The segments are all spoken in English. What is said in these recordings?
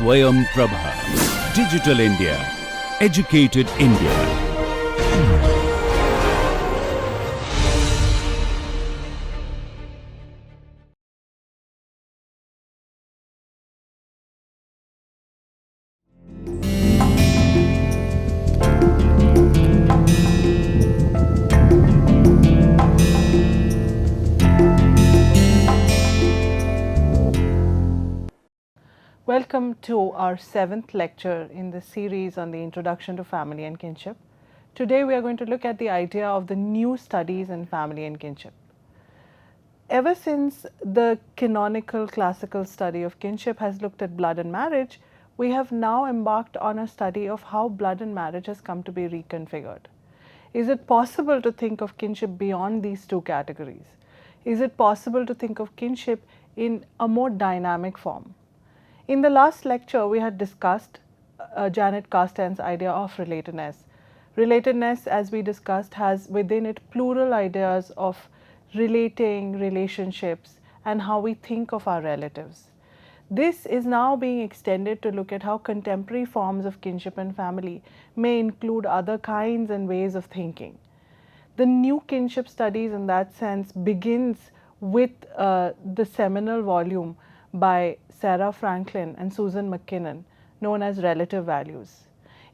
Swayam Prabha. Digital India. Educated India. Welcome to our 7th lecture in the series on the Introduction to Family and Kinship. Today we are going to look at the idea of the new studies in family and kinship. Ever since the canonical classical study of kinship has looked at blood and marriage, we have now embarked on a study of how blood and marriage has come to be reconfigured. Is it possible to think of kinship beyond these two categories? Is it possible to think of kinship in a more dynamic form? In the last lecture, we had discussed Janet Carsten's idea of relatedness. Relatedness, as we discussed, has within it plural ideas of relating, relationships, and how we think of our relatives. This is now being extended to look at how contemporary forms of kinship and family may include other kinds and ways of thinking. The new kinship studies, in that sense, begins with the seminal volume by Sarah Franklin and Susan McKinnon, known as Relative Values.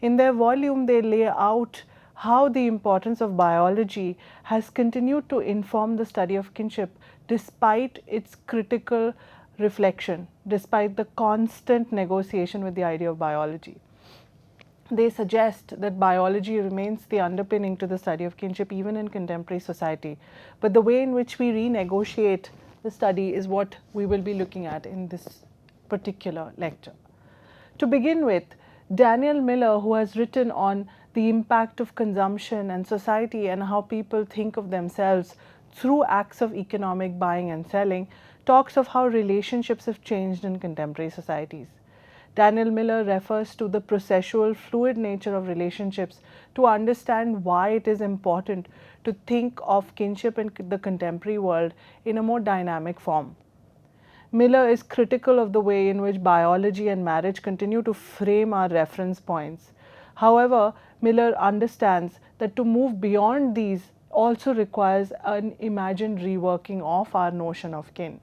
In their volume, they lay out how the importance of biology has continued to inform the study of kinship despite its critical reflection, despite the constant negotiation with the idea of biology. They suggest that biology remains the underpinning to the study of kinship even in contemporary society, but the way in which we renegotiate the study is what we will be looking at in this particular lecture. To begin with, Daniel Miller, who has written on the impact of consumption and society and how people think of themselves through acts of economic buying and selling, talks of how relationships have changed in contemporary societies. Daniel Miller refers to the processual, fluid nature of relationships to understand why it is important to think of kinship in the contemporary world in a more dynamic form. Miller is critical of the way in which biology and marriage continue to frame our reference points. However, Miller understands that to move beyond these also requires an imagined reworking of our notion of kin.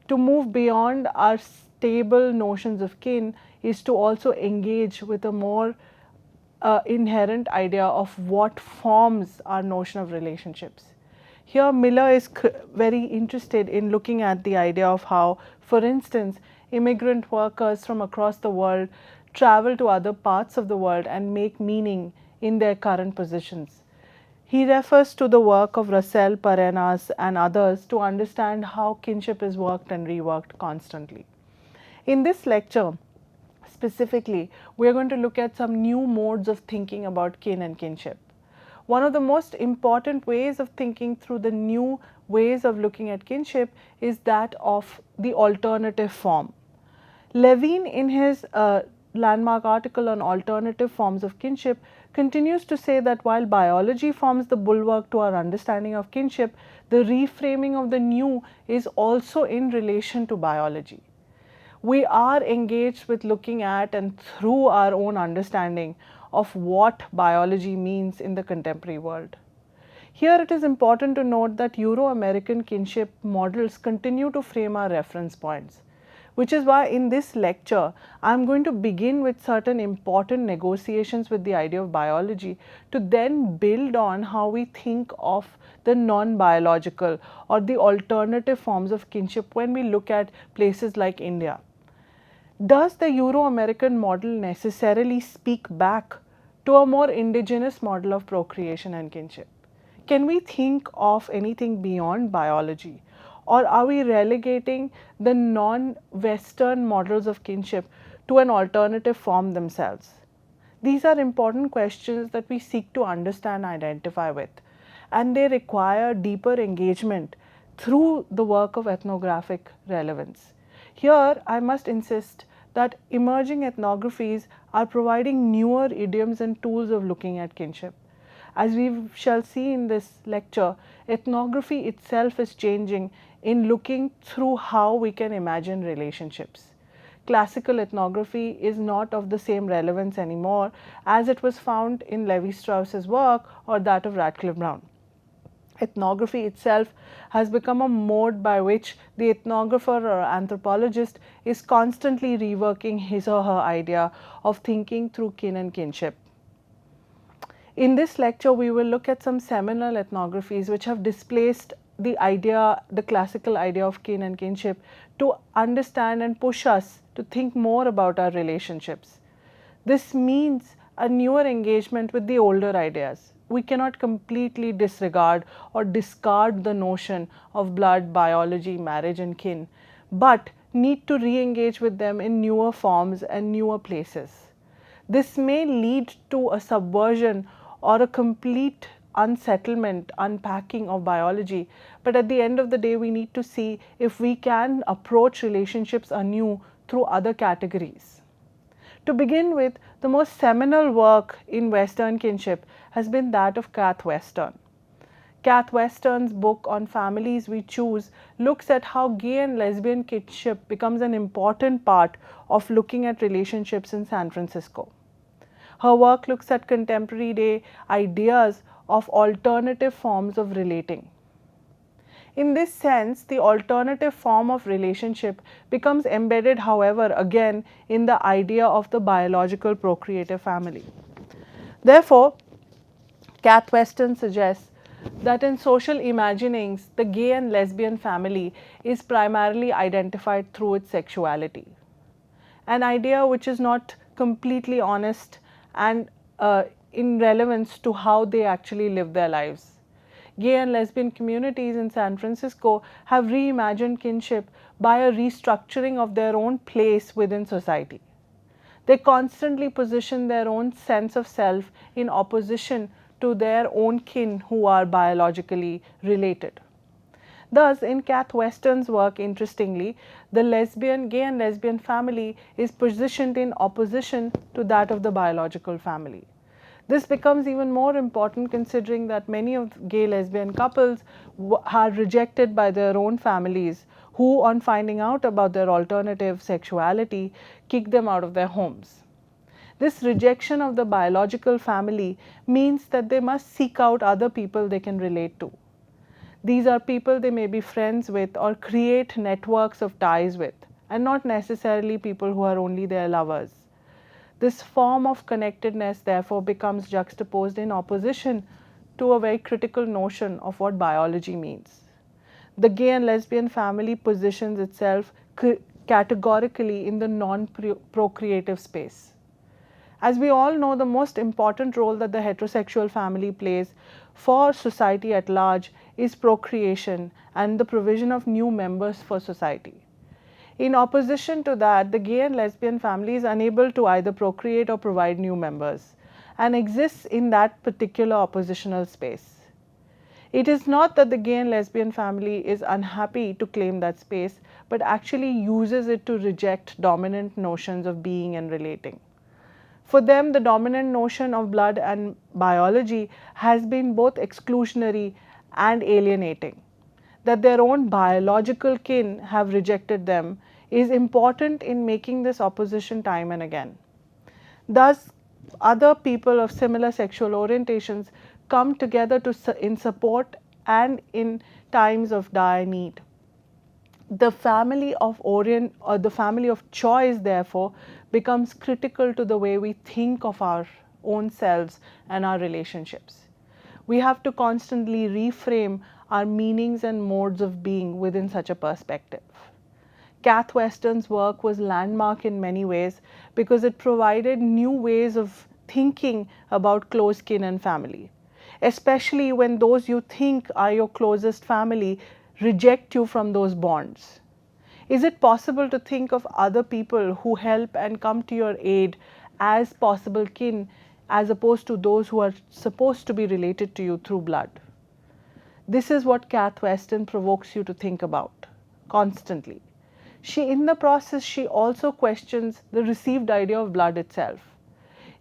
To move beyond our stable notions of kin is to also engage with a more inherent idea of what forms our notion of relationships. Here, Miller is very interested in looking at the idea of how, for instance, immigrant workers from across the world travel to other parts of the world and make meaning in their current positions. He refers to the work of Russell, Parenas, and others to understand how kinship is worked and reworked constantly. In this lecture, specifically, we are going to look at some new modes of thinking about kin and kinship. One of the most important ways of thinking through the new ways of looking at kinship is that of the alternative form. Levine, in his landmark article on alternative forms of kinship, continues to say that while biology forms the bulwark to our understanding of kinship, the reframing of the new is also in relation to biology. We are engaged with looking at and through our own understanding of what biology means in the contemporary world. Here it is important to note that Euro-American kinship models continue to frame our reference points, which is why in this lecture I am going to begin with certain important negotiations with the idea of biology to then build on how we think of the non-biological or the alternative forms of kinship when we look at places like India. Does the Euro-American model necessarily speak back to a more indigenous model of procreation and kinship? Can we think of anything beyond biology? Or are we relegating the non-Western models of kinship to an alternative form themselves? These are important questions that we seek to understand and identify with, and they require deeper engagement through the work of ethnographic relevance. Here, I must insist that emerging ethnographies are providing newer idioms and tools of looking at kinship. As we shall see in this lecture, ethnography itself is changing in looking through how we can imagine relationships. classical ethnography is not of the same relevance anymore as it was found in Levi-Strauss's work or that of Radcliffe Brown. Ethnography itself has become a mode by which the ethnographer or anthropologist is constantly reworking his or her idea of thinking through kin and kinship. In this lecture, we will look at some seminal ethnographies which have displaced the classical idea of kin and kinship to understand and push us to think more about our relationships. This means a newer engagement with the older ideas. We cannot completely disregard or discard the notion of blood, biology, marriage and kin, but need to re-engage with them in newer forms and newer places. This may lead to a subversion or a complete unsettlement, unpacking of biology, but at the end of the day we need to see if we can approach relationships anew through other categories. To begin with, the most seminal work in Western kinship has been that of Kath Western. Kath Western's book on families we choose looks at how gay and lesbian kinship becomes an important part of looking at relationships in San Francisco. Her work looks at contemporary day ideas of alternative forms of relating. In this sense, the alternative form of relationship becomes embedded, however, again in the idea of the biological procreative family. Therefore, Kath Western suggests that in social imaginings, the gay and lesbian family is primarily identified through its sexuality, an idea which is not completely honest and in relevance to how they actually live their lives. Gay and lesbian communities in San Francisco have reimagined kinship by a restructuring of their own place within society. They constantly position their own sense of self in opposition to their own kin who are biologically related. Thus, in Kath Western's work, interestingly, the gay and lesbian family is positioned in opposition to that of the biological family. This becomes even more important considering that many of gay lesbian couples are rejected by their own families who, on finding out about their alternative sexuality, kick them out of their homes. This rejection of the biological family means that they must seek out other people they can relate to. These are people they may be friends with or create networks of ties with, and not necessarily people who are only their lovers. This form of connectedness therefore becomes juxtaposed in opposition to a very critical notion of what biology means. The gay and lesbian family positions itself categorically in the non-procreative space. As we all know, the most important role that the heterosexual family plays for society at large is procreation and the provision of new members for society. In opposition to that, the gay and lesbian family is unable to either procreate or provide new members and exists in that particular oppositional space. It is not that the gay and lesbian family is unhappy to claim that space, but actually uses it to reject dominant notions of being and relating. For them, the dominant notion of blood and biology has been both exclusionary and alienating. That their own biological kin have rejected them is important in making this opposition time and again. Thus, other people of similar sexual orientations come together in support and in times of dire need. The family of the family of choice, therefore, becomes critical to the way we think of our own selves and our relationships. We have to constantly reframe our meanings and modes of being within such a perspective. Kath Western's work was landmark in many ways because it provided new ways of thinking about close kin and family, especially when those you think are your closest family reject you from those bonds. Is it possible to think of other people who help and come to your aid as possible kin as opposed to those who are supposed to be related to you through blood? This is what Kath Western provokes you to think about constantly. In the process, she also questions the received idea of blood itself.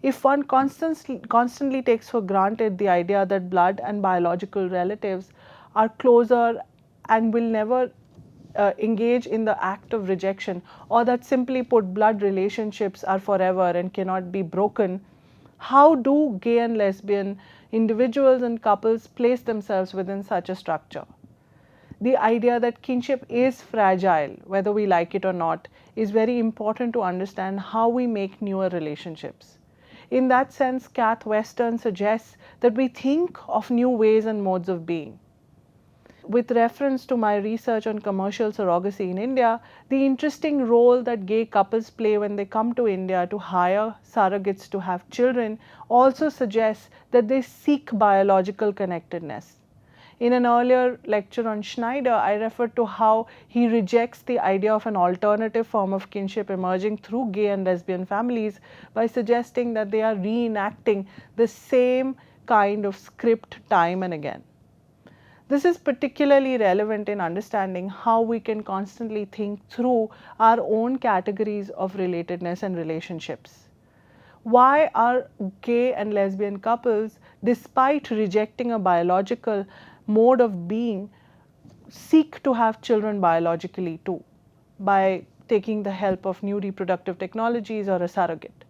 If one constantly takes for granted the idea that blood and biological relatives are closer and will never engage in the act of rejection, or that simply put blood relationships are forever and cannot be broken, how do gay and lesbian individuals and couples place themselves within such a structure? The idea that kinship is fragile, whether we like it or not, is very important to understand how we make newer relationships. In that sense, Kath Western suggests that we think of new ways and modes of being. With reference to my research on commercial surrogacy in India, the interesting role that gay couples play when they come to India to hire surrogates to have children also suggests that they seek biological connectedness. In an earlier lecture on Schneider, I referred to how he rejects the idea of an alternative form of kinship emerging through gay and lesbian families by suggesting that they are reenacting the same kind of script time and again. This is particularly relevant in understanding how we can constantly think through our own categories of relatedness and relationships. Why are gay and lesbian couples, despite rejecting a biological mode of being, seek to have children biologically too, by taking the help of new reproductive technologies or a surrogate?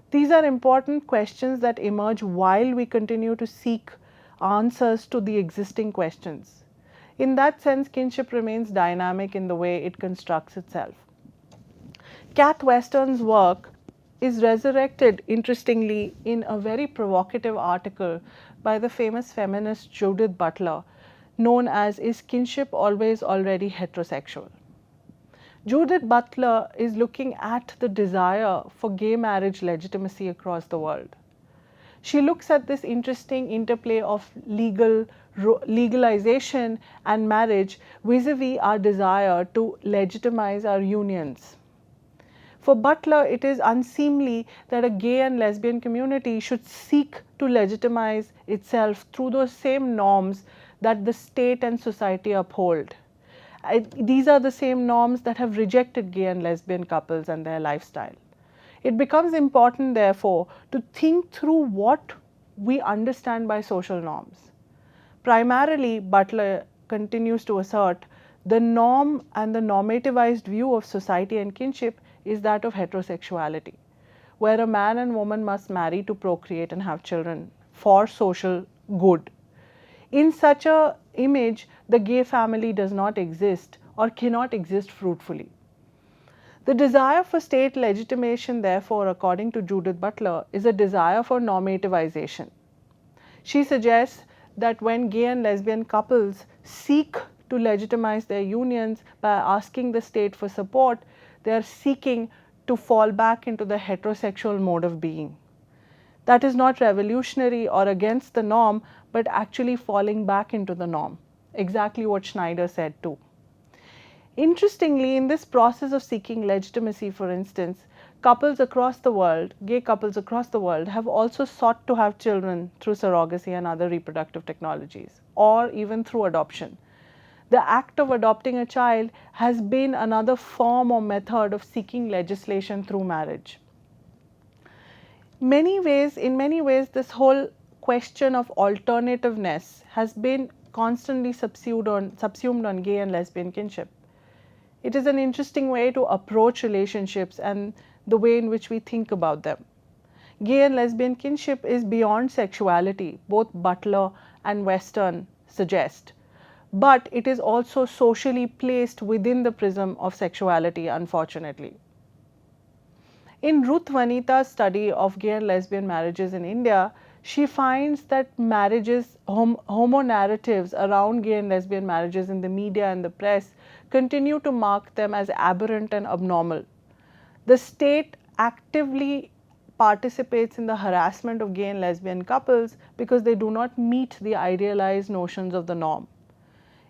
These are important questions that emerge while we continue to seek answers to the existing questions. In that sense, kinship remains dynamic in the way it constructs itself. Kath Western's work is resurrected, interestingly, in a very provocative article by the famous feminist Judith Butler, known as "Is Kinship Always Already Heterosexual?" Judith Butler is looking at the desire for gay marriage legitimacy across the world. She looks at this interesting interplay of legalization and marriage vis-a-vis our desire to legitimize our unions. For Butler, it is unseemly that a gay and lesbian community should seek to legitimize itself through those same norms that the state and society uphold. These are the same norms that have rejected gay and lesbian couples and their lifestyle. It becomes important, therefore, to think through what we understand by social norms. Primarily, Butler continues to assert, the norm and the normativized view of society and kinship is that of heterosexuality, where a man and woman must marry to procreate and have children for social good. In such an image, the gay family does not exist or cannot exist fruitfully. The desire for state legitimation, therefore, according to Judith Butler, is a desire for normativization. She suggests that when gay and lesbian couples seek to legitimize their unions by asking the state for support, they are seeking to fall back into the heterosexual mode of being. That is not revolutionary or against the norm, but actually falling back into the norm, exactly what Schneider said too. Interestingly, in this process of seeking legitimacy, for instance, couples across the world, gay couples across the world, have also sought to have children through surrogacy and other reproductive technologies, or even through adoption. The act of adopting a child has been another form or method of seeking legislation through marriage. In many ways, this whole question of alternativeness has been constantly subsumed on gay and lesbian kinship. It is an interesting way to approach relationships and the way in which we think about them. Gay and lesbian kinship is beyond sexuality, both Butler and Western suggest, but it is also socially placed within the prism of sexuality, unfortunately. In Ruth Vanita's study of gay and lesbian marriages in India, she finds that homo narratives around gay and lesbian marriages in the media and the press continue to mark them as aberrant and abnormal. The state actively participates in the harassment of gay and lesbian couples because they do not meet the idealized notions of the norm.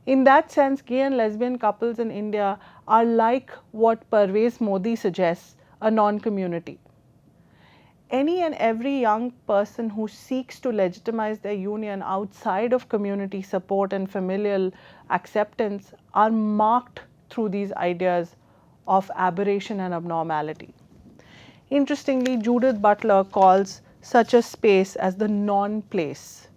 In that sense, gay and lesbian couples in India are like what Parvez Modi suggests, a non-community. Any and every young person who seeks to legitimize their union outside of community support and familial acceptance are marked through these ideas of aberration and abnormality. Interestingly, Judith Butler calls such a space as the non-place.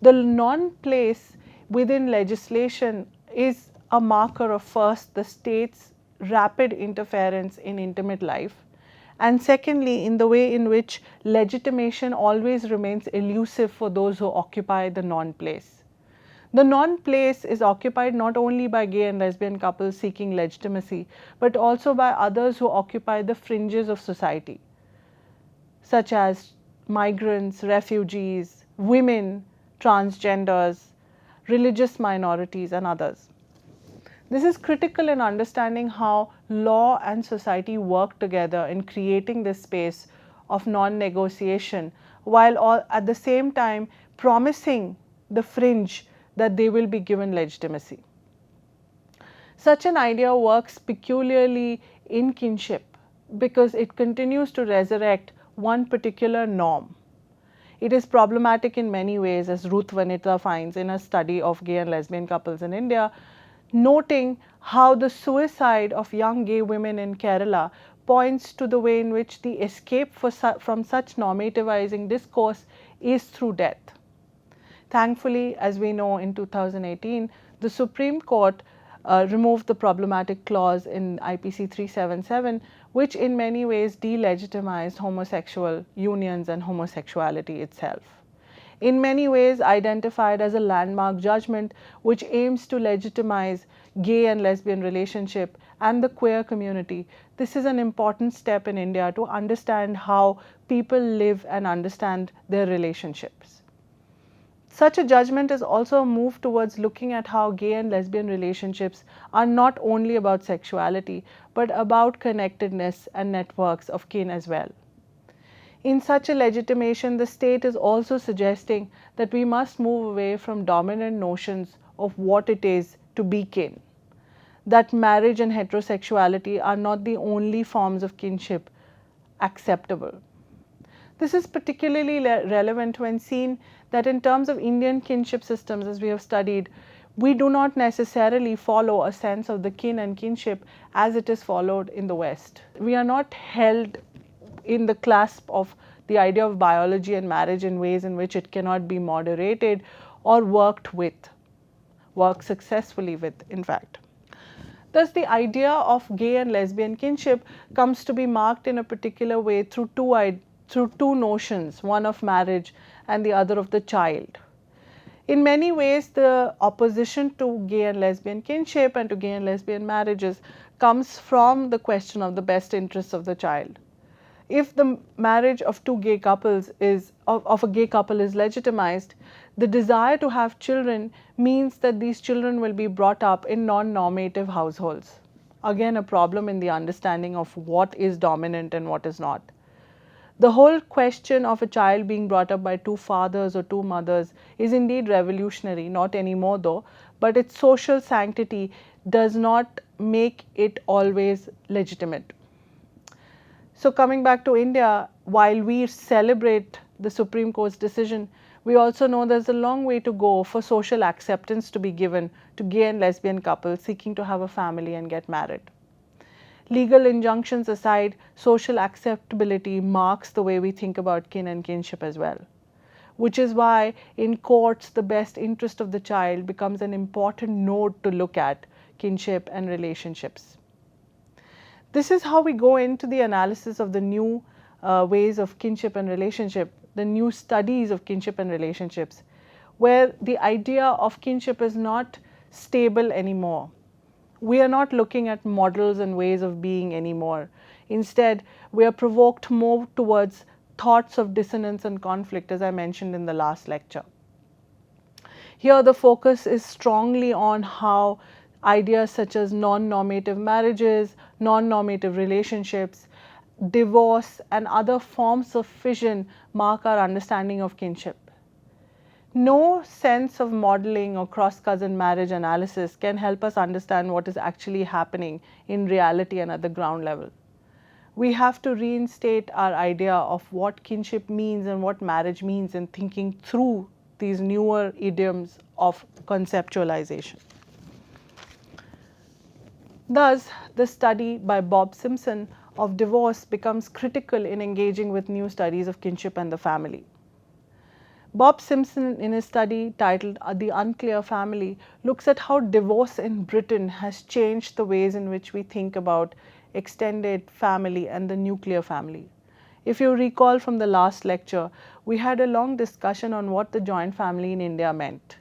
The non-place within legislation is a marker of first, the state's rapid interference in intimate life, and secondly, in the way in which legitimation always remains elusive for those who occupy the non-place. The non-place is occupied not only by gay and lesbian couples seeking legitimacy, but also by others who occupy the fringes of society, such as migrants, refugees, women, transgenders, religious minorities, and others. This is critical in understanding how law and society work together in creating this space of non-negotiation, while at the same time promising the fringe that they will be given legitimacy. Such an idea works peculiarly in kinship because it continues to resurrect one particular norm. It is problematic in many ways, as Ruth Vanita finds in a study of gay and lesbian couples in India, noting how the suicide of young gay women in Kerala points to the way in which the escape from such normativizing discourse is through death. Thankfully, as we know, in 2018, the Supreme Court removed the problematic clause in IPC 377, which in many ways delegitimized homosexual unions and homosexuality itself. In many ways identified as a landmark judgment which aims to legitimize gay and lesbian relationship and the queer community. This is an important step in India to understand how people live and understand their relationships. Such a judgment is also a move towards looking at how gay and lesbian relationships are not only about sexuality, but about connectedness and networks of kin as well. In such a legitimation, the state is also suggesting that we must move away from dominant notions of what it is to be kin, that marriage and heterosexuality are not the only forms of kinship acceptable. This is particularly relevant when seen that in terms of Indian kinship systems, as we have studied, we do not necessarily follow a sense of the kin and kinship as it is followed in the West. We are not held in the clasp of the idea of biology and marriage in ways in which it cannot be moderated or worked successfully with, in fact. Thus, the idea of gay and lesbian kinship comes to be marked in a particular way through two notions, one of marriage and the other of the child. In many ways, the opposition to gay and lesbian kinship and to gay and lesbian marriages comes from the question of the best interests of the child. If the marriage of two gay couples of a gay couple is legitimized, the desire to have children means that these children will be brought up in non-normative households. Again, a problem in the understanding of what is dominant and what is not. The whole question of a child being brought up by two fathers or two mothers is indeed revolutionary, not anymore though, but its social sanctity does not make it always legitimate. So coming back to India, while we celebrate the Supreme Court's decision, we also know there's a long way to go for social acceptance to be given to gay and lesbian couples seeking to have a family and get married. Legal injunctions aside, social acceptability marks the way we think about kin and kinship as well, which is why in courts the best interest of the child becomes an important node to look at kinship and relationships. This is how we go into the analysis of the new ways of kinship and relationship, the new studies of kinship and relationships, where the idea of kinship is not stable anymore. We are not looking at models and ways of being anymore. Instead, we are provoked more towards thoughts of dissonance and conflict, as I mentioned in the last lecture. Here, the focus is strongly on how ideas such as non-normative marriages, non-normative relationships, divorce, and other forms of fission mark our understanding of kinship. No sense of modeling or cross-cousin marriage analysis can help us understand what is actually happening in reality and at the ground level. We have to reinstate our idea of what kinship means and what marriage means in thinking through these newer idioms of conceptualization. Thus, the study by Bob Simpson of divorce becomes critical in engaging with new studies of kinship and the family. Bob Simpson, in his study titled The Unclear Family, looks at how divorce in Britain has changed the ways in which we think about extended family and the nuclear family. If you recall from the last lecture, we had a long discussion on what the joint family in India meant.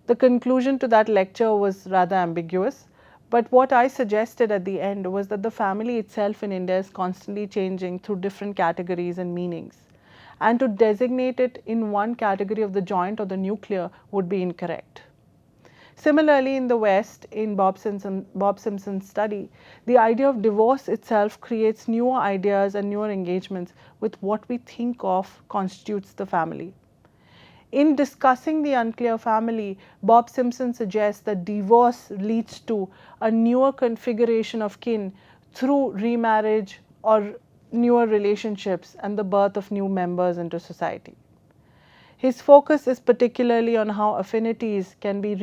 The conclusion to that lecture was rather ambiguous, but what I suggested at the end was that the family itself in India is constantly changing through different categories and meanings, and to designate it in one category of the joint or the nuclear would be incorrect. Similarly, in the West, in Bob Simpson's study, the idea of divorce itself creates newer ideas and newer engagements with what we think of constitutes the family. In discussing the unclear family, Bob Simpson suggests that divorce leads to a newer configuration of kin through remarriage or newer relationships and the birth of new members into society. His focus is particularly on how affinities can be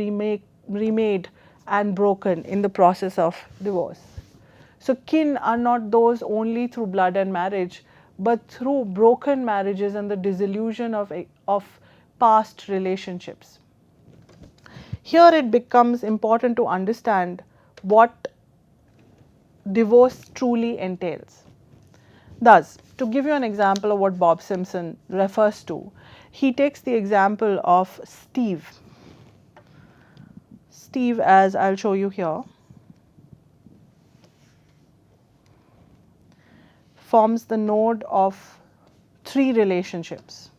remade and broken in the process of divorce. So kin are not those only through blood and marriage, but through broken marriages and the dissolution of past relationships. Here it becomes important to understand what divorce truly entails. Thus, to give you an example of what Bob Simpson refers to, he takes the example of Steve. Steve, as I'll show you here, forms the node of 3 relationships.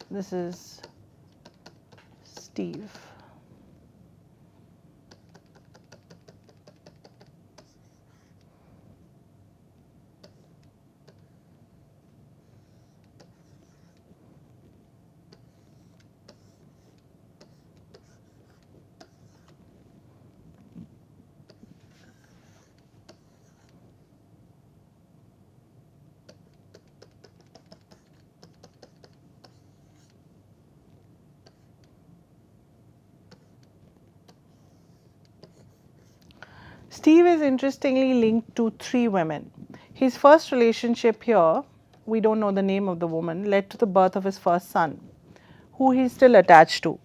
This is Steve. Steve is interestingly linked to 3 women. His first relationship here, we don't know the name of the woman, led to the birth of his first son, who he is still attached to.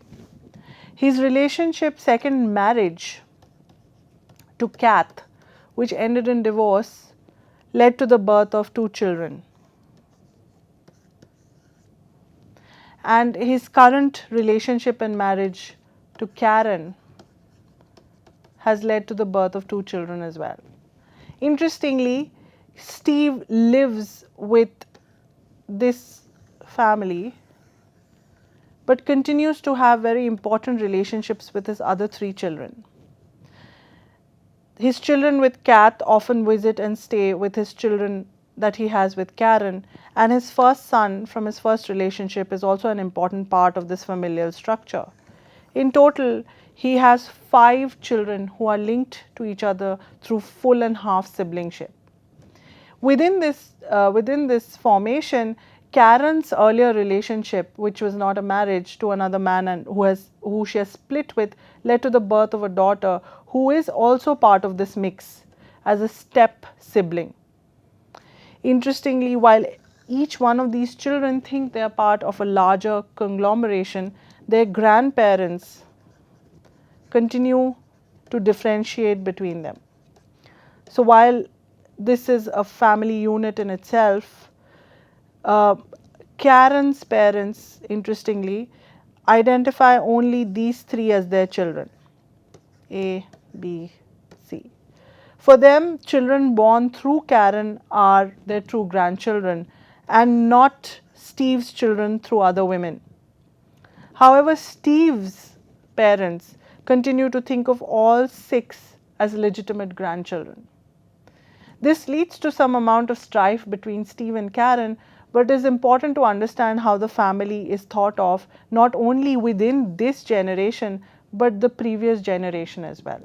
His relationship, second marriage to Kath, which ended in divorce, led to the birth of 2 children. And his current relationship and marriage to Karen has led to the birth of 2 children as well. Interestingly, Steve lives with this family but continues to have very important relationships with his other 3 children. His children with Kath often visit and stay with his children that he has with Karen, and his first son from his first relationship is also an important part of this familial structure. In total, he has 5 children who are linked to each other through full and half siblingship. Within this formation, Karen's earlier relationship, which was not a marriage to another man and who she has split with, led to the birth of a daughter who is also part of this mix as a step sibling. Interestingly, while each one of these children think they are part of a larger conglomeration, their grandparents continue to differentiate between them. So while this is a family unit in itself, Karen's parents, interestingly, identify only these 3 as their children, A, B, C. For them, children born through Karen are their true grandchildren and not Steve's children through other women. However, Steve's parents continue to think of all 6 as legitimate grandchildren. This leads to some amount of strife between Steve and Karen, but it is important to understand how the family is thought of not only within this generation but the previous generation as well.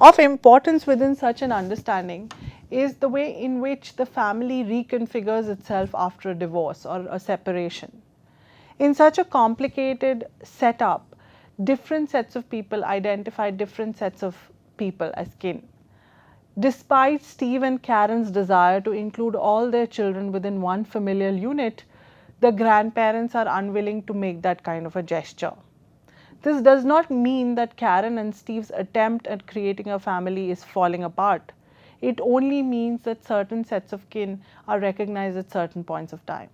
Of importance within such an understanding is the way in which the family reconfigures itself after a divorce or a separation. In such a complicated setup, different sets of people identify different sets of people as kin. Despite Steve and Karen's desire to include all their children within one familial unit, the grandparents are unwilling to make that kind of a gesture. This does not mean that Karen and Steve's attempt at creating a family is falling apart. It only means that certain sets of kin are recognized at certain points of time.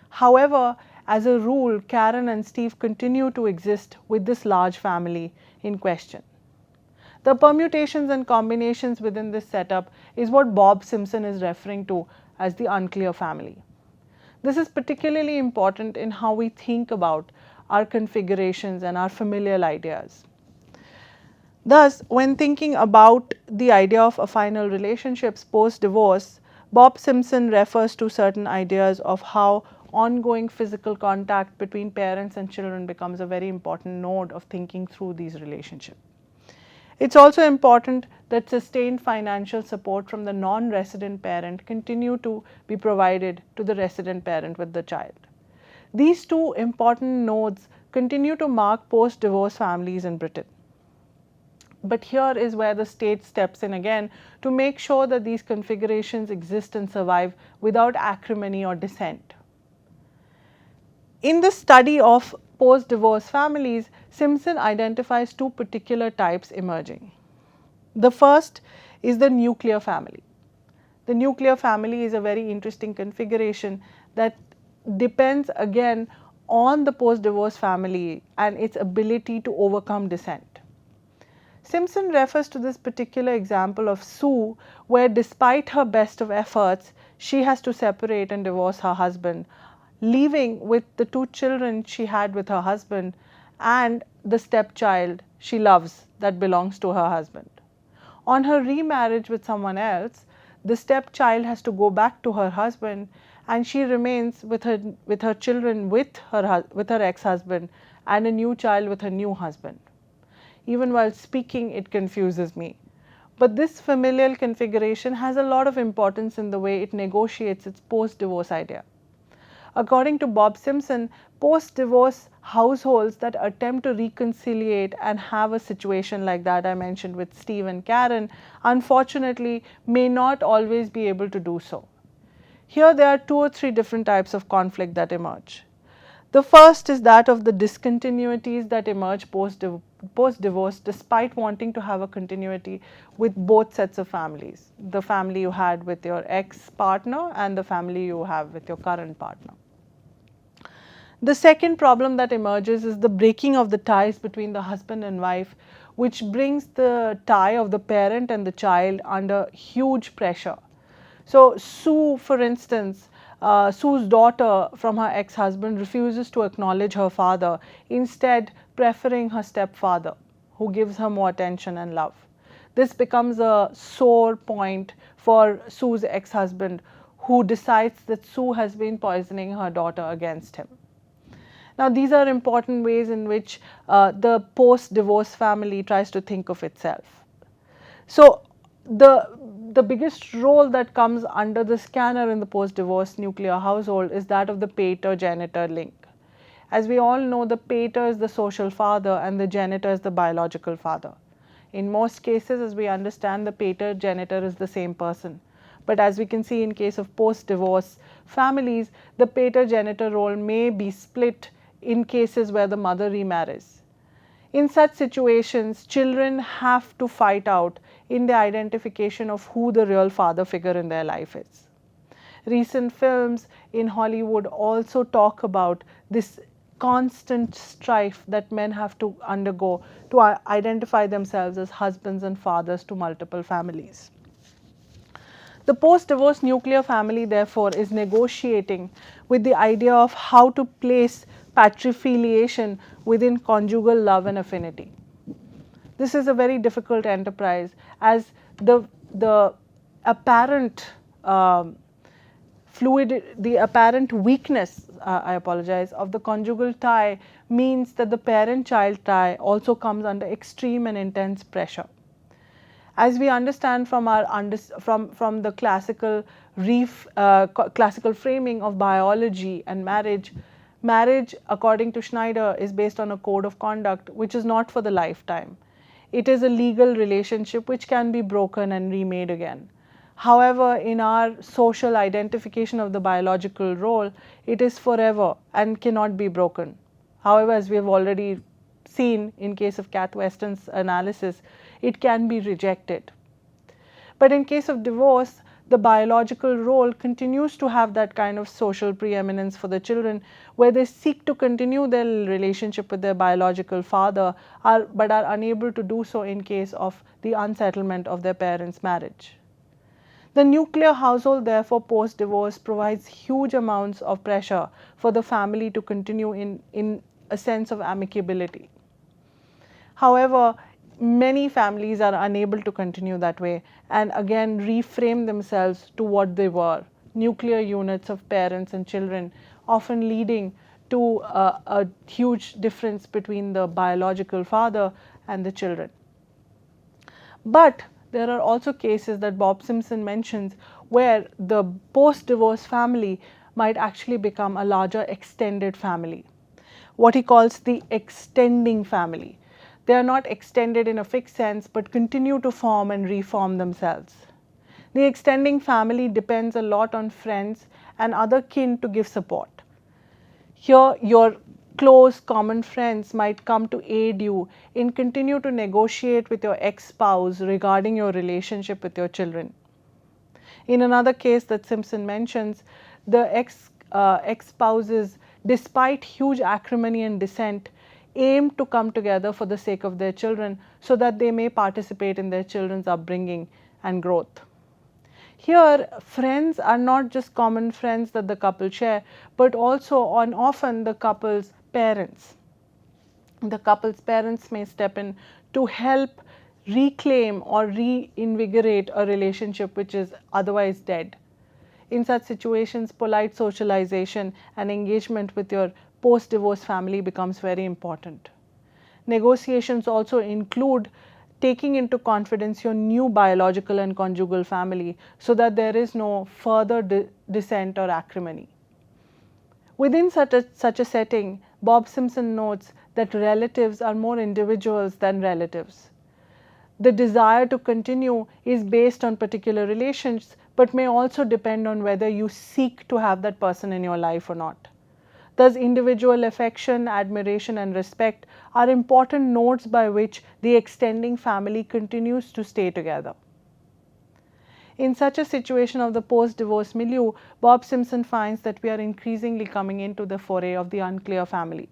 However, as a rule, Karen and Steve continue to exist with this large family in question. The permutations and combinations within this setup is what Bob Simpson is referring to as the unclear family. This is particularly important in how we think about our configurations and our familial ideas. Thus, when thinking about the idea of affinal relationships post-divorce, Bob Simpson refers to certain ideas of how ongoing physical contact between parents and children becomes a very important node of thinking through these relationships. It's also important that sustained financial support from the non-resident parent continue to be provided to the resident parent with the child. These two important nodes continue to mark post-divorce families in Britain. But here is where the state steps in again to make sure that these configurations exist and survive without acrimony or dissent. In the study of post-divorce families, Simpson identifies two particular types emerging. The first is the nuclear family. The nuclear family is a very interesting configuration that depends again on the post-divorce family and its ability to overcome dissent. Simpson refers to this particular example of Sue, where despite her best of efforts, she has to separate and divorce her husband, leaving with the two children she had with her husband and the stepchild she loves that belongs to her husband. On her remarriage with someone else, the stepchild has to go back to her husband and she remains with her children with her ex-husband and a new child with her new husband. Even while speaking, it confuses me. But this familial configuration has a lot of importance in the way it negotiates its post-divorce idea. According to Bob Simpson, post-divorce households that attempt to reconciliate and have a situation like that I mentioned with Steve and Karen, unfortunately may not always be able to do so. Here there are two or three different types of conflict that emerge. The first is that of the discontinuities that emerge post-divorce despite wanting to have a continuity with both sets of families, the family you had with your ex-partner and the family you have with your current partner. The second problem that emerges is the breaking of the ties between the husband and wife, which brings the tie of the parent and the child under huge pressure. So Sue, for instance, Sue's daughter from her ex-husband refuses to acknowledge her father, instead preferring her stepfather, who gives her more attention and love. This becomes a sore point for Sue's ex-husband, who decides that Sue has been poisoning her daughter against him. Now, these are important ways in which the post-divorce family tries to think of itself. So, the biggest role that comes under the scanner in the post-divorce nuclear household is that of the pater-genitor link. As we all know, the pater is the social father and the genitor is the biological father. In most cases, as we understand, the pater-genitor is the same person. But as we can see in case of post-divorce families, the pater-genitor role may be split in cases where the mother remarries. In such situations, children have to fight out in the identification of who the real father figure in their life is. Recent films in Hollywood also talk about this constant strife that men have to undergo to identify themselves as husbands and fathers to multiple families. The post-divorce nuclear family, therefore, is negotiating with the idea of how to place patrifiliation within conjugal love and affinity. This is a very difficult enterprise, as the apparent the apparent weakness, of the conjugal tie means that the parent-child tie also comes under extreme and intense pressure. As we understand from from the classical framing of biology and marriage, marriage, according to Schneider, is based on a code of conduct which is not for the lifetime. It is a legal relationship which can be broken and remade again. However, in our social identification of the biological role, it is forever and cannot be broken. However, as we have already seen in case of Kath Weston's analysis, it can be rejected. But in case of divorce, the biological role continues to have that kind of social preeminence for the children, where they seek to continue their relationship with their biological father, but are unable to do so in case of the unsettlement of their parents' marriage. The nuclear household, therefore, post-divorce provides huge amounts of pressure for the family to continue in a sense of amicability. However, many families are unable to continue that way and again reframe themselves to what they were, nuclear units of parents and children, often leading to a huge difference between the biological father and the children. But there are also cases that Bob Simpson mentions where the post-divorce family might actually become a larger extended family, what he calls the extending family. They are not extended in a fixed sense, but continue to form and reform themselves. The extending family depends a lot on friends and other kin to give support. Here, your close common friends might come to aid you in continue to negotiate with your ex-spouse regarding your relationship with your children. In another case that Simpson mentions, the ex-spouses, despite huge acrimony and dissent, aim to come together for the sake of their children so that they may participate in their children's upbringing and growth. Here, friends are not just common friends that the couple share, but also often the couple's parents. The couple's parents may step in to help reclaim or reinvigorate a relationship which is otherwise dead. In such situations, polite socialization and engagement with your post-divorce family becomes very important. Negotiations also include taking into confidence your new biological and conjugal family so that there is no further dissent or acrimony. Within such a setting, Bob Simpson notes that relatives are more individuals than relatives. The desire to continue is based on particular relations, but may also depend on whether you seek to have that person in your life or not. Thus, individual affection, admiration and respect are important nodes by which the extending family continues to stay together. In such a situation of the post-divorce milieu, Bob Simpson finds that we are increasingly coming into the foray of the unclear family.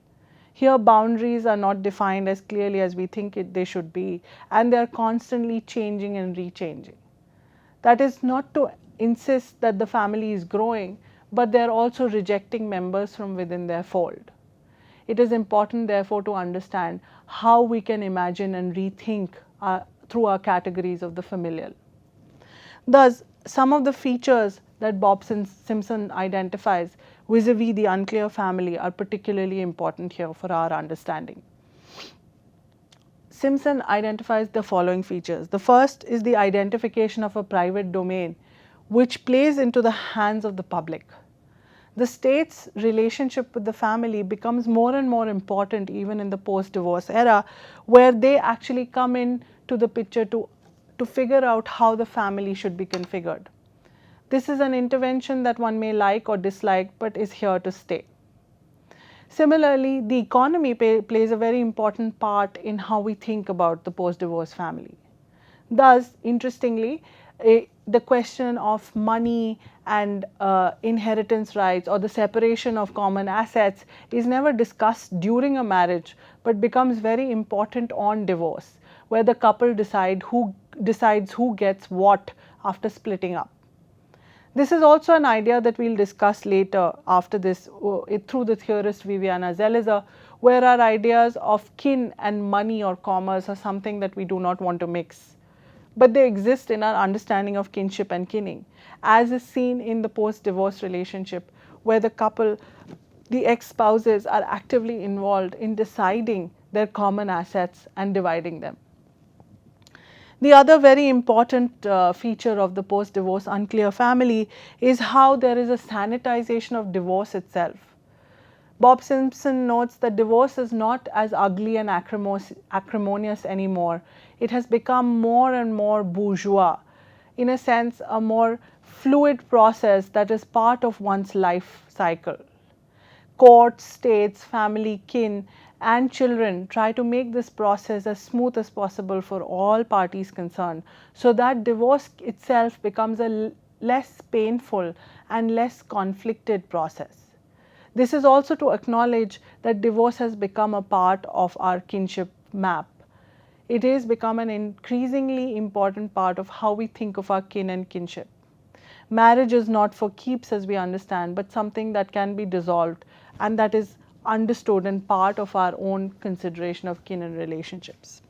Here, boundaries are not defined as clearly as we think they should be, and they are constantly changing and rechanging. That is not to insist that the family is growing, but they are also rejecting members from within their fold. It is important, therefore, to understand how we can imagine and rethink through our categories of the familial. Thus, some of the features that Bob Simpson identifies vis-a-vis the unclear family are particularly important here for our understanding. Simpson identifies the following features. The first is the identification of a private domain which plays into the hands of the public. The state's relationship with the family becomes more and more important even in the post-divorce era, where they actually come into the picture to figure out how the family should be configured. This is an intervention that one may like or dislike, but is here to stay. Similarly, the economy plays a very important part in how we think about the post-divorce family. Thus, interestingly, the question of money and inheritance rights or the separation of common assets is never discussed during a marriage, but becomes very important on divorce, where the couple decides who gets what after splitting up. This is also an idea that we will discuss later after this through the theorist Viviana Zelizer, where our ideas of kin and money or commerce are something that we do not want to mix. But they exist in our understanding of kinship and kinning, as is seen in the post-divorce relationship, where the couple, the ex-spouses, are actively involved in deciding their common assets and dividing them. The other very important feature of the post-divorce unclear family is how there is a sanitization of divorce itself. Bob Simpson notes that divorce is not as ugly and acrimonious anymore. It has become more and more bourgeois. in a sense, a more fluid process that is part of one's life cycle. Courts, states, family, kin, and children try to make this process as smooth as possible for all parties concerned, so that divorce itself becomes a less painful and less conflicted process. This is also to acknowledge that divorce has become a part of our kinship map. It has become an increasingly important part of how we think of our kin and kinship. Marriage is not for keeps, as we understand, but something that can be dissolved and that is understood and part of our own consideration of kin and relationships.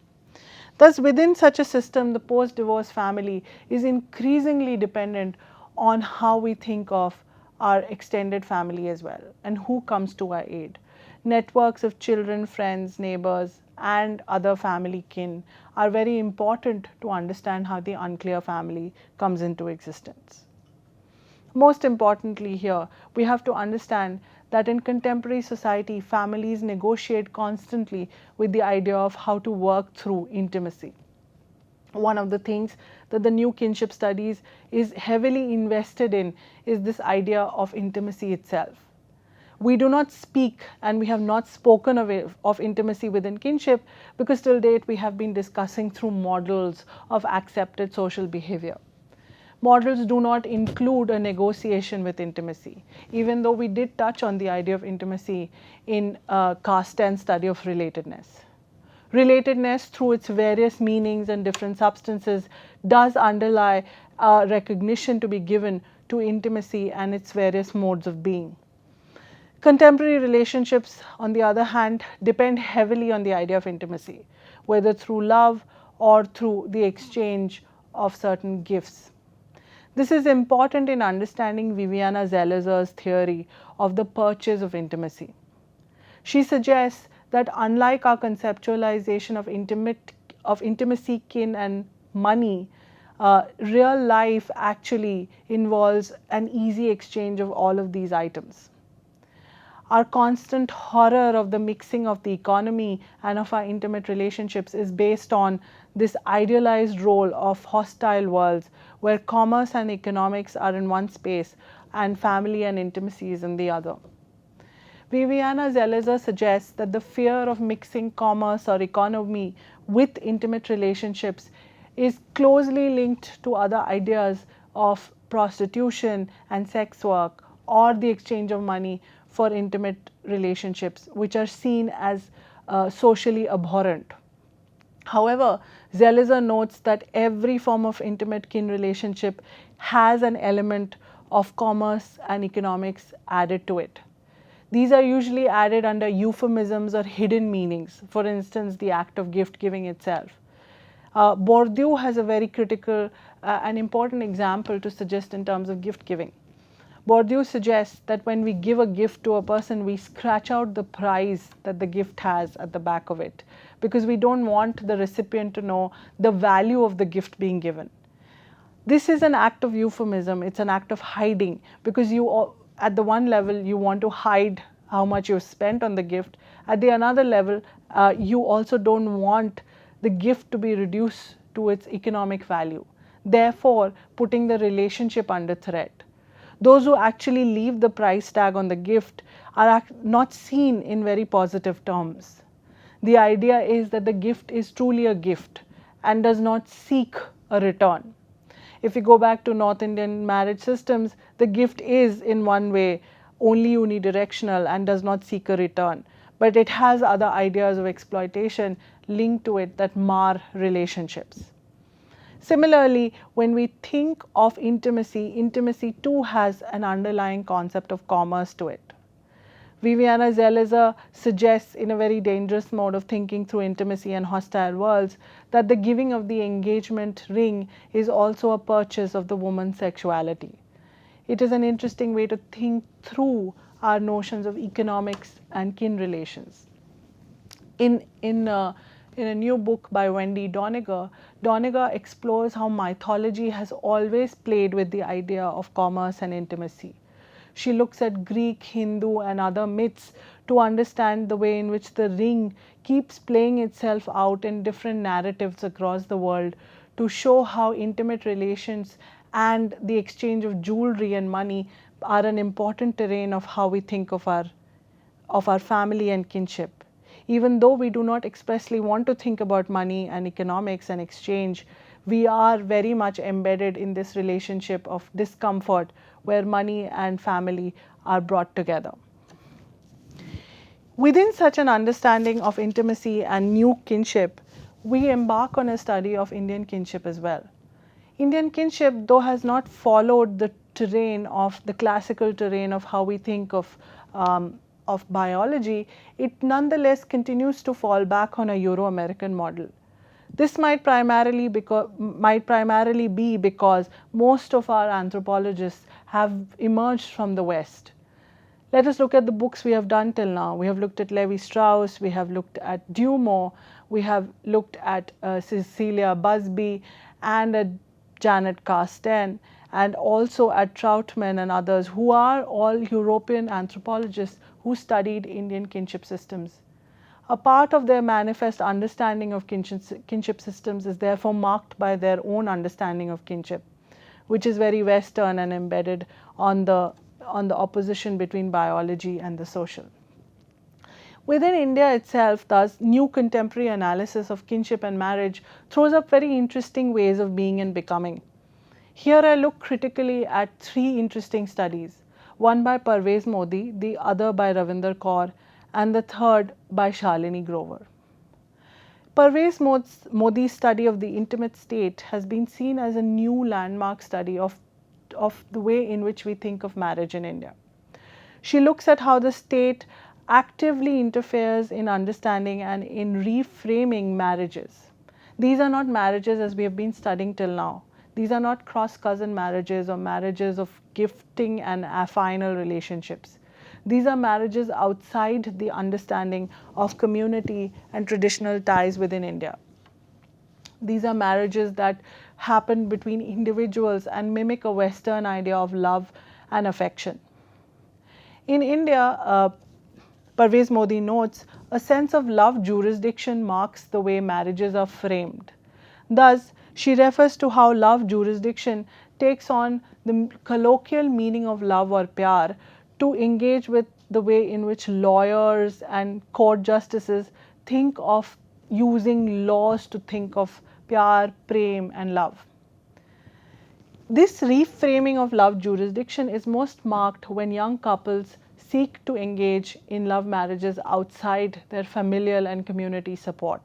Thus, within such a system, the post-divorce family is increasingly dependent on how we think of our extended family as well and who comes to our aid. Networks of children, friends, neighbors, and other family kin are very important to understand how the unclear family comes into existence. Most importantly here, we have to understand that in contemporary society, families negotiate constantly with the idea of how to work through intimacy. One of the things that the new kinship studies is heavily invested in is this idea of intimacy itself. We do not speak and we have not spoken of intimacy within kinship because till date we have been discussing through models of accepted social behavior. Models do not include a negotiation with intimacy, even though we did touch on the idea of intimacy in Cast 10 study of relatedness. Relatedness, through its various meanings and different substances, does underlie a recognition to be given to intimacy and its various modes of being. Contemporary relationships, on the other hand, depend heavily on the idea of intimacy, whether through love or through the exchange of certain gifts. This is important in understanding Viviana Zelazer's theory of the purchase of intimacy. She suggests that unlike our conceptualization of intimacy, kin, and money, real life actually involves an easy exchange of all of these items. Our constant horror of the mixing of the economy and of our intimate relationships is based on this idealized role of hostile worlds where commerce and economics are in one space and family and intimacy is in the other. Viviana Zelazer suggests that the fear of mixing commerce or economy with intimate relationships is closely linked to other ideas of prostitution and sex work or the exchange of money for intimate relationships, which are seen as socially abhorrent. However, Zelizer notes that every form of intimate kin relationship has an element of commerce and economics added to it. These are usually added under euphemisms or hidden meanings, for instance, the act of gift giving itself. Bourdieu has a very critical and important example to suggest in terms of gift giving. Bourdieu suggests that when we give a gift to a person, we scratch out the price that the gift has at the back of it because we don't want the recipient to know the value of the gift being given. This is an act of euphemism, it's an act of hiding because you, at the one level, you want to hide how much you've spent on the gift. At the another level, you also don't want the gift to be reduced to its economic value, therefore putting the relationship under threat. Those who actually leave the price tag on the gift are not seen in very positive terms. The idea is that the gift is truly a gift and does not seek a return. If you go back to North Indian marriage systems, the gift is in one way only unidirectional and does not seek a return, but it has other ideas of exploitation linked to it that mar relationships. Similarly, when we think of intimacy, intimacy too has an underlying concept of commerce to it. Viviana Zelizer suggests in a very dangerous mode of thinking through intimacy and hostile worlds that the giving of the engagement ring is also a purchase of the woman's sexuality. It is an interesting way to think through our notions of economics and kin relations. In a new book by Wendy Doniger, Doniger explores how mythology has always played with the idea of commerce and intimacy. She looks at Greek, Hindu, and other myths to understand the way in which the ring keeps playing itself out in different narratives across the world to show how intimate relations and the exchange of jewelry and money are an important terrain of how we think of our family and kinship. Even though we do not expressly want to think about money and economics and exchange, we are very much embedded in this relationship of discomfort where money and family are brought together. Within such an understanding of intimacy and new kinship, we embark on a study of Indian kinship as well. Indian kinship, though, has not followed the terrain of the classical terrain of how we think of biology, it nonetheless continues to fall back on a Euro-American model. This might primarily be because most of our anthropologists have emerged from the West. Let us look at the books we have done till now. We have looked at Levi-Strauss, we have looked at Dumont, we have looked at Cecilia Busby and at Janet Carsten, and also at Troutman and others, who are all European anthropologists who studied Indian kinship systems. A part of their manifest understanding of kinship systems is therefore marked by their own understanding of kinship, which is very Western and embedded on the opposition between biology and the social. Within India itself, thus, new contemporary analysis of kinship and marriage throws up very interesting ways of being and becoming. Here I look critically at three interesting studies, one by Parvez Modi, the other by Ravinder Kaur, and the third by Shalini Grover. Parvez Modi's study of the intimate state has been seen as a new landmark study of the way in which we think of marriage in India. She looks at how the state actively interferes in understanding and in reframing marriages. These are not marriages as we have been studying till now. These are not cross-cousin marriages or marriages of gifting and affinal relationships. These are marriages outside the understanding of community and traditional ties within India. These are marriages that happen between individuals and mimic a Western idea of love and affection. In India, Parvez Modi notes, a sense of love jurisdiction marks the way marriages are framed. Thus, she refers to how love jurisdiction takes on the colloquial meaning of love or pyar to engage with the way in which lawyers and court justices think of using laws to think of pyar, prem and love. This reframing of love jurisdiction is most marked when young couples seek to engage in love marriages outside their familial and community support.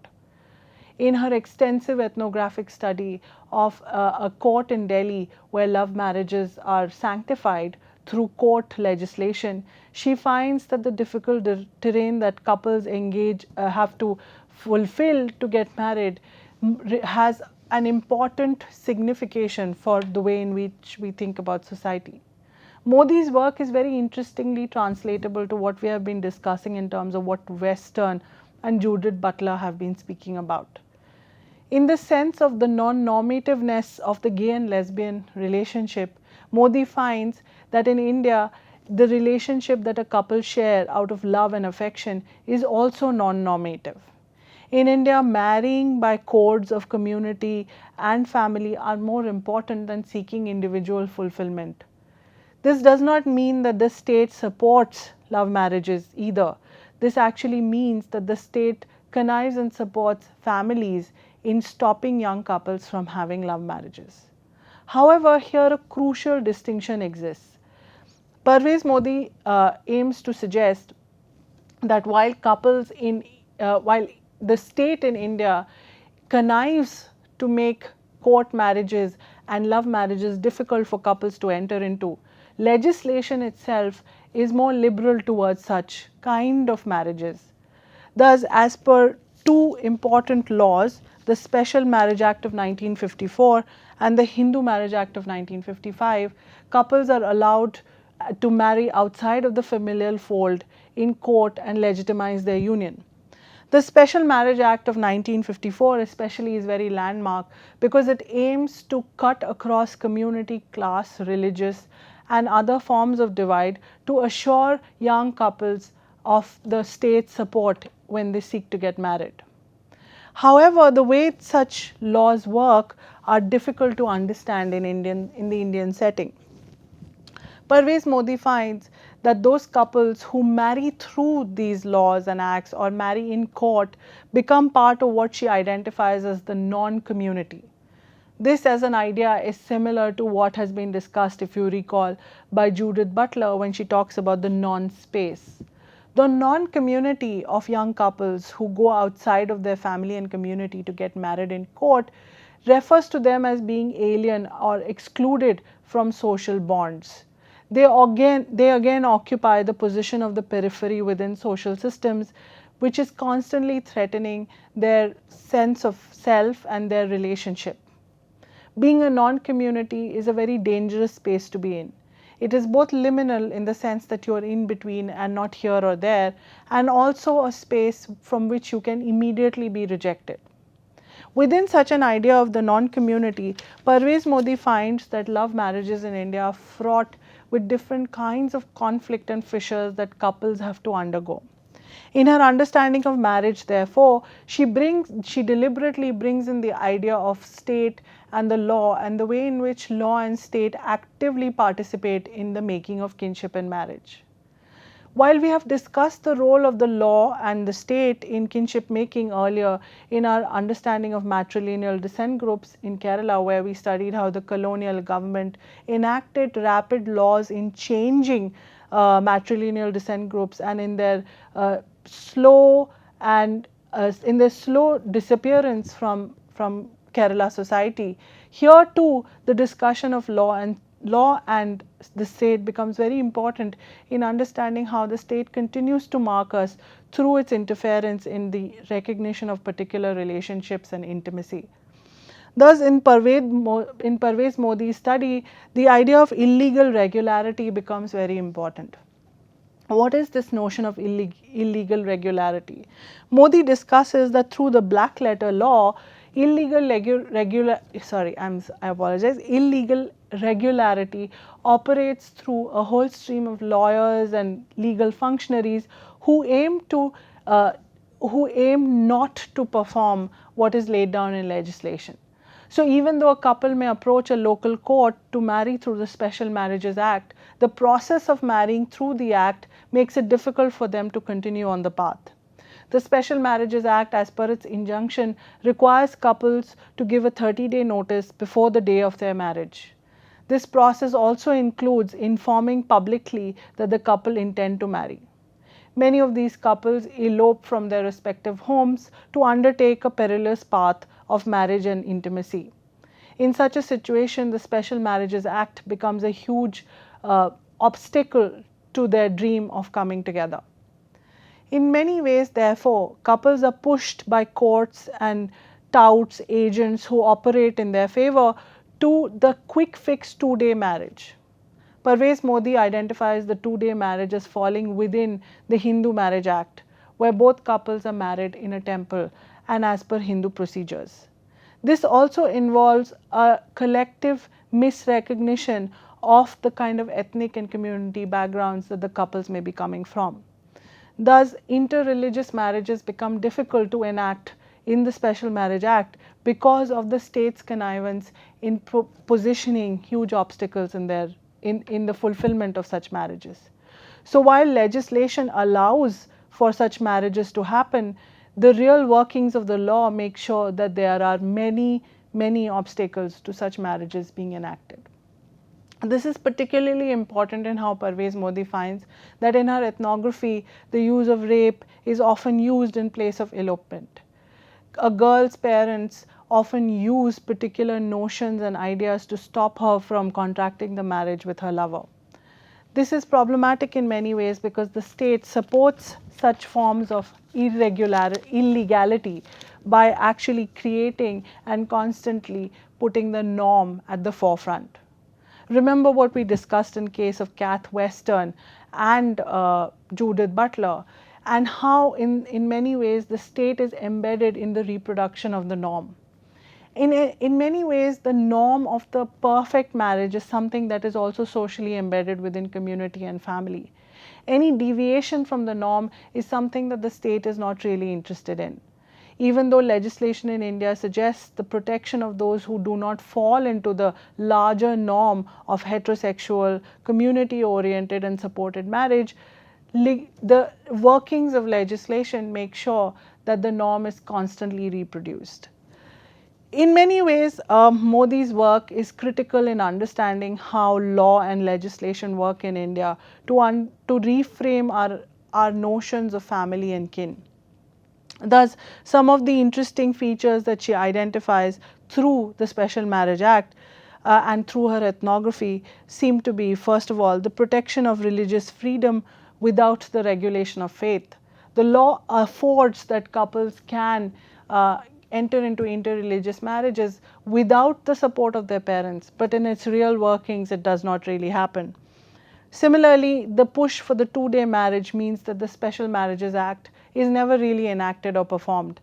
In her extensive ethnographic study of a court in Delhi where love marriages are sanctified through court legislation, she finds that the difficult terrain that couples have to fulfill to get married has an important signification for the way in which we think about society. Modi's work is very interestingly translatable to what we have been discussing in terms of what Western and Judith Butler have been speaking about. In the sense of the non-normativeness of the gay and lesbian relationship, Modi finds that in India, the relationship that a couple share out of love and affection is also non-normative. In India, marrying by codes of community and family are more important than seeking individual fulfillment. This does not mean that the state supports love marriages either. This actually means that the state connives and supports families in stopping young couples from having love marriages. However, here a crucial distinction exists. Parvez Modi aims to suggest that while the state in India connives to make court marriages and love marriages difficult for couples to enter into, legislation itself is more liberal towards such kind of marriages. Thus, as per two important laws, the Special Marriage Act of 1954 and the Hindu Marriage Act of 1955, couples are allowed to marry outside of the familial fold in court and legitimize their union. The Special Marriage Act of 1954 especially is very landmark because it aims to cut across community, class, religious and other forms of divide to assure young couples of the state's support when they seek to get married. However, the way such laws work are difficult to understand in the Indian setting. Parvez Modi finds that those couples who marry through these laws and acts or marry in court become part of what she identifies as the non-community. This as an idea is similar to what has been discussed, if you recall, by Judith Butler when she talks about the non-space. The non-community of young couples who go outside of their family and community to get married in court refers to them as being alien or excluded from social bonds. They again occupy the position of the periphery within social systems, which is constantly threatening their sense of self and their relationship. Being a non-community is a very dangerous space to be in. It is both liminal in the sense that you are in between and not here or there, and also a space from which you can immediately be rejected. Within such an idea of the non-community, Parvez Modi finds that love marriages in India are fraught with different kinds of conflict and fissures that couples have to undergo. In her understanding of marriage, therefore, she deliberately brings in the idea of state and the law and the way in which law and state actively participate in the making of kinship and marriage. While we have discussed the role of the law and the state in kinship making earlier in our understanding of matrilineal descent groups in Kerala, where we studied how the colonial government enacted rapid laws in changing matrilineal descent groups and in their slow disappearance from Kerala society. Here too, the discussion of law and the state becomes very important in understanding how the state continues to mark us through its interference in the recognition of particular relationships and intimacy. Thus, in Parvez Modi's study, the idea of illegal regularity becomes very important. What is this notion of illegal regularity? Modi discusses that through the black letter law, illegal regularity operates through a whole stream of lawyers and legal functionaries who aim not to perform what is laid down in legislation. So even though a couple may approach a local court to marry through the Special Marriages Act, the process of marrying through the act makes it difficult for them to continue on the path. The Special Marriages Act, as per its injunction, requires couples to give a 30-day notice before the day of their marriage. This process also includes informing publicly that the couple intend to marry. Many of these couples elope from their respective homes to undertake a perilous path of marriage and intimacy. In such a situation, the Special Marriages Act becomes a huge obstacle to their dream of coming together. In many ways, therefore, couples are pushed by courts and touts, agents who operate in their favor to the quick fix 2-day marriage. Parvez Modi identifies the 2-day marriage as falling within the Hindu Marriage Act, where both couples are married in a temple and as per Hindu procedures. This also involves a collective misrecognition of the kind of ethnic and community backgrounds that the couples may be coming from. Thus, interreligious marriages become difficult to enact in the Special Marriage Act because of the state's connivance in positioning huge obstacles in the fulfillment of such marriages. So while legislation allows for such marriages to happen, the real workings of the law make sure that there are many obstacles to such marriages being enacted. This is particularly important in how Parvez Modi finds that in her ethnography, the use of rape is often used in place of elopement. A girl's parents often use particular notions and ideas to stop her from contracting the marriage with her lover. This is problematic in many ways because the state supports such forms of illegality by actually creating and constantly putting the norm at the forefront. Remember what we discussed in case of Kath Western and Judith Butler, and how in many ways the state is embedded in the reproduction of the norm. In many ways, the norm of the perfect marriage is something that is also socially embedded within community and family. Any deviation from the norm is something that the state is not really interested in. even though legislation in India suggests the protection of those who do not fall into the larger norm of heterosexual, community-oriented and supported marriage, the workings of legislation make sure that the norm is constantly reproduced. In many ways, Modi's work is critical in understanding how law and legislation work in India to reframe our notions of family and kin. Thus, some of the interesting features that she identifies through the Special Marriage Act and through her ethnography seem to be, first of all, the protection of religious freedom without the regulation of faith. The law affords that couples can enter into interreligious marriages without the support of their parents, but in its real workings it does not really happen. Similarly, the push for the two-day marriage means that the Special Marriages Act is never really enacted or performed.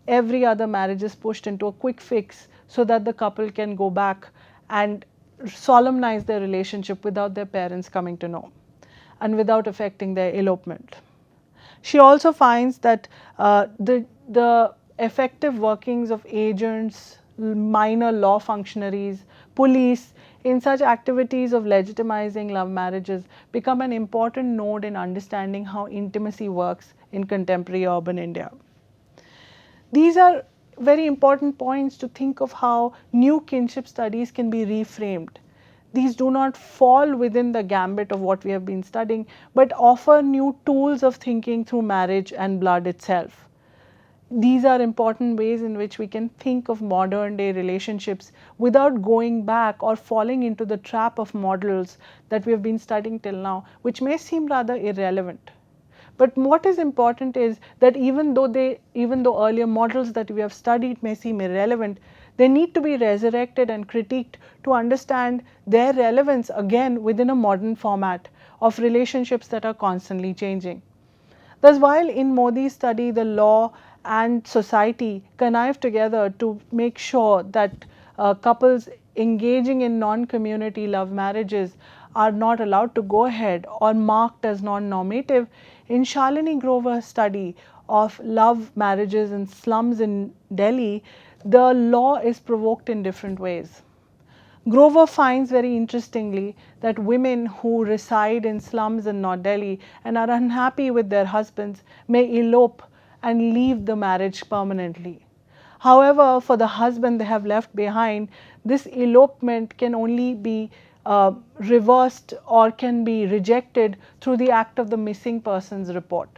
Every other marriage is pushed into a quick fix so that the couple can go back and solemnize their relationship without their parents coming to know and without affecting their elopement. She also finds that the effective workings of agents, minor law functionaries, police in such activities of legitimizing love marriages become an important node in understanding how intimacy works in contemporary urban India. These are very important points to think of how new kinship studies can be reframed. These do not fall within the gambit of what we have been studying, but offer new tools of thinking through marriage and blood itself. These are important ways in which we can think of modern day relationships without going back or falling into the trap of models that we have been studying till now, which may seem rather irrelevant. But what is important is that even though earlier models that we have studied may seem irrelevant, they need to be resurrected and critiqued to understand their relevance again within a modern format of relationships that are constantly changing. Thus, while in Modi's study the law and society connive together to make sure that couples engaging in non-community love marriages are not allowed to go ahead or marked as non-normative, in Shalini Grover's study of love marriages in slums in Delhi, the law is provoked in different ways. Grover finds very interestingly that women who reside in slums in North Delhi and are unhappy with their husbands may elope and leave the marriage permanently. However, for the husband they have left behind, this elopement can only be reversed or can be rejected through the act of the missing persons report.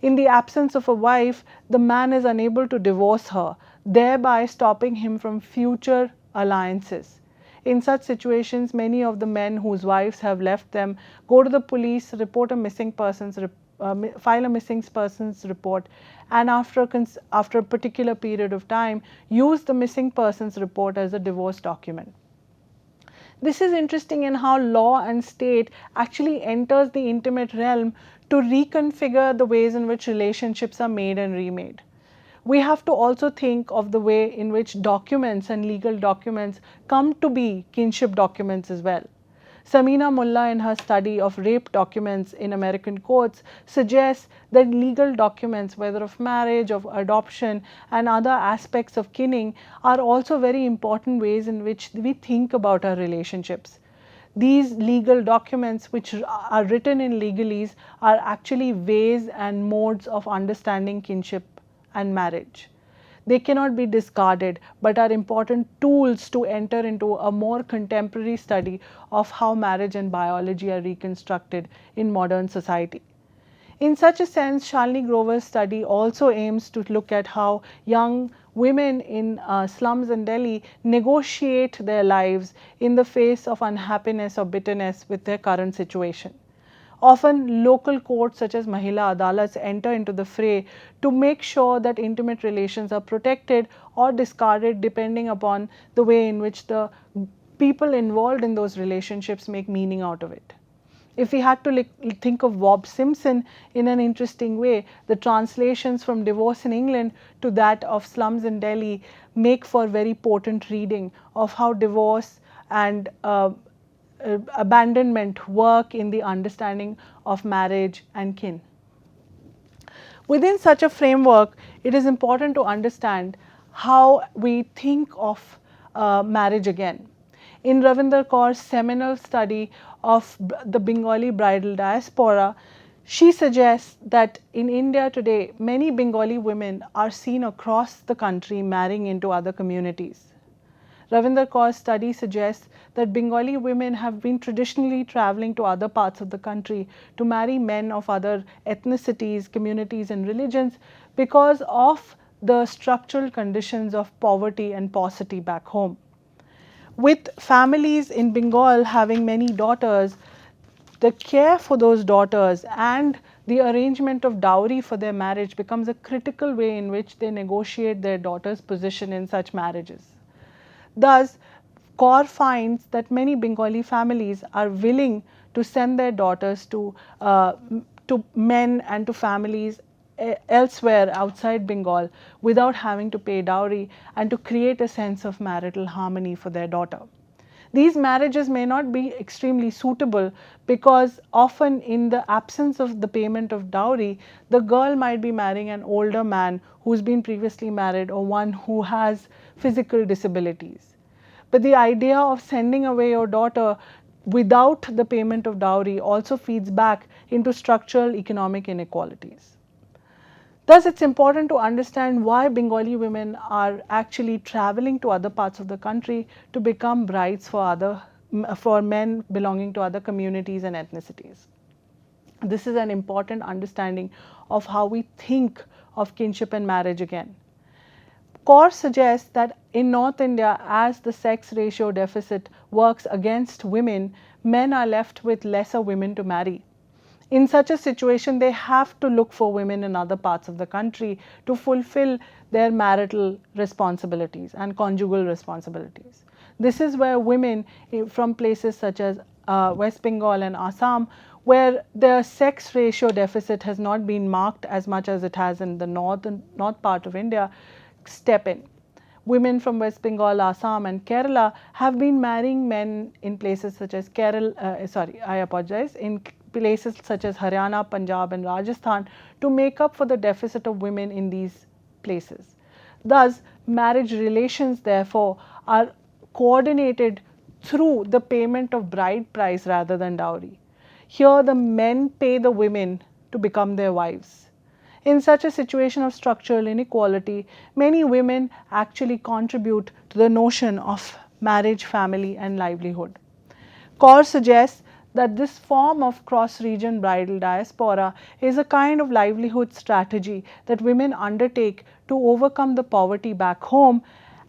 In the absence of a wife, the man is unable to divorce her, thereby stopping him from future alliances. In such situations, many of the men whose wives have left them go to the police, report a missing persons, file a missing persons report, and after a particular period of time, use the missing persons report as a divorce document. This is interesting in how law and state actually enters the intimate realm to reconfigure the ways in which relationships are made and remade. We have to also think of the way in which documents and legal documents come to be kinship documents as well. Samina Mullah, in her study of rape documents in American courts, suggests that legal documents, whether of marriage, of adoption, and other aspects of kinning, are also very important ways in which we think about our relationships. These legal documents, which are written in legalese, are actually ways and modes of understanding kinship and marriage. They cannot be discarded, but are important tools to enter into a more contemporary study of how marriage and biology are reconstructed in modern society. In such a sense, Shalini Grover's study also aims to look at how young women in slums in Delhi negotiate their lives in the face of unhappiness or bitterness with their current situation. Often local courts such as Mahila Adalats enter into the fray to make sure that intimate relations are protected or discarded depending upon the way in which the people involved in those relationships make meaning out of it. If we had to think of Bob Simpson in an interesting way, the translations from Divorce in England to that of Slums in Delhi make for very potent reading of how divorce and abandonment work in the understanding of marriage and kin. Within such a framework, it is important to understand how we think of marriage again. In Ravinder Kaur's seminal study of the Bengali bridal diaspora, she suggests that in India today, many Bengali women are seen across the country marrying into other communities. Ravinder Kaur's study suggests that Bengali women have been traditionally traveling to other parts of the country to marry men of other ethnicities, communities and religions because of the structural conditions of poverty and paucity back home. With families in Bengal having many daughters, the care for those daughters and the arrangement of dowry for their marriage becomes a critical way in which they negotiate their daughter's position in such marriages. Thus, Kaur finds that many Bengali families are willing to send their daughters to men and to families elsewhere outside Bengal without having to pay dowry and to create a sense of marital harmony for their daughter. These marriages may not be extremely suitable because often in the absence of the payment of dowry, the girl might be marrying an older man who's been previously married or one who has physical disabilities. But the idea of sending away your daughter without the payment of dowry also feeds back into structural economic inequalities. Thus, it's important to understand why Bengali women are actually traveling to other parts of the country to become brides for men belonging to other communities and ethnicities. This is an important understanding of how we think of kinship and marriage again. Kaur suggests that in North India, as the sex ratio deficit works against women, men are left with lesser women to marry. In such a situation, they have to look for women in other parts of the country to fulfill their marital responsibilities and conjugal responsibilities. This is where women from places such as West Bengal and Assam, where the sex ratio deficit has not been marked as much as it has in the north part of India, step in. Women from West Bengal, Assam and Kerala have been marrying men in places such as in places such as Haryana, Punjab and Rajasthan to make up for the deficit of women in these places. Thus, marriage relations therefore are coordinated through the payment of bride price rather than dowry. Here the men pay the women to become their wives. In such a situation of structural inequality, many women actually contribute to the notion of marriage, family and livelihood. Kaur suggests that this form of cross-region bridal diaspora is a kind of livelihood strategy that women undertake to overcome the poverty back home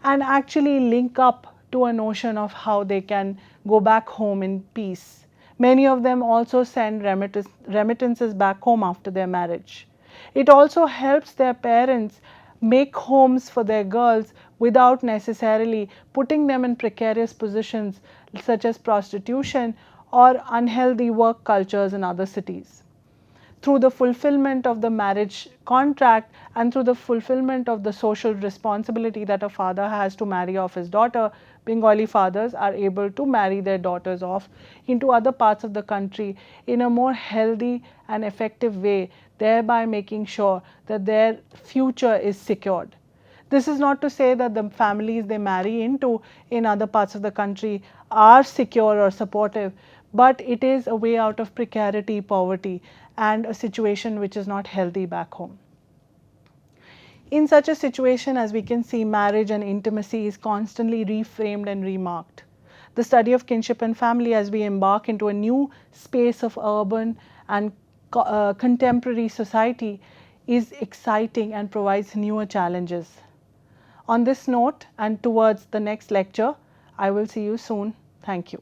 and actually link up to a notion of how they can go back home in peace. Many of them also send remittances back home after their marriage. It also helps their parents make homes for their girls without necessarily putting them in precarious positions such as prostitution or unhealthy work cultures in other cities. Through the fulfillment of the marriage contract and through the fulfillment of the social responsibility that a father has to marry off his daughter, Bengali fathers are able to marry their daughters off into other parts of the country in a more healthy and effective way, thereby making sure that their future is secured. This is not to say that the families they marry into in other parts of the country are secure or supportive, but it is a way out of precarity, poverty, and a situation which is not healthy back home. In such a situation, as we can see, marriage and intimacy is constantly reframed and remarked. The study of kinship and family as we embark into a new space of urban and contemporary society is exciting and provides newer challenges. On this note and towards the next lecture, I will see you soon. Thank you.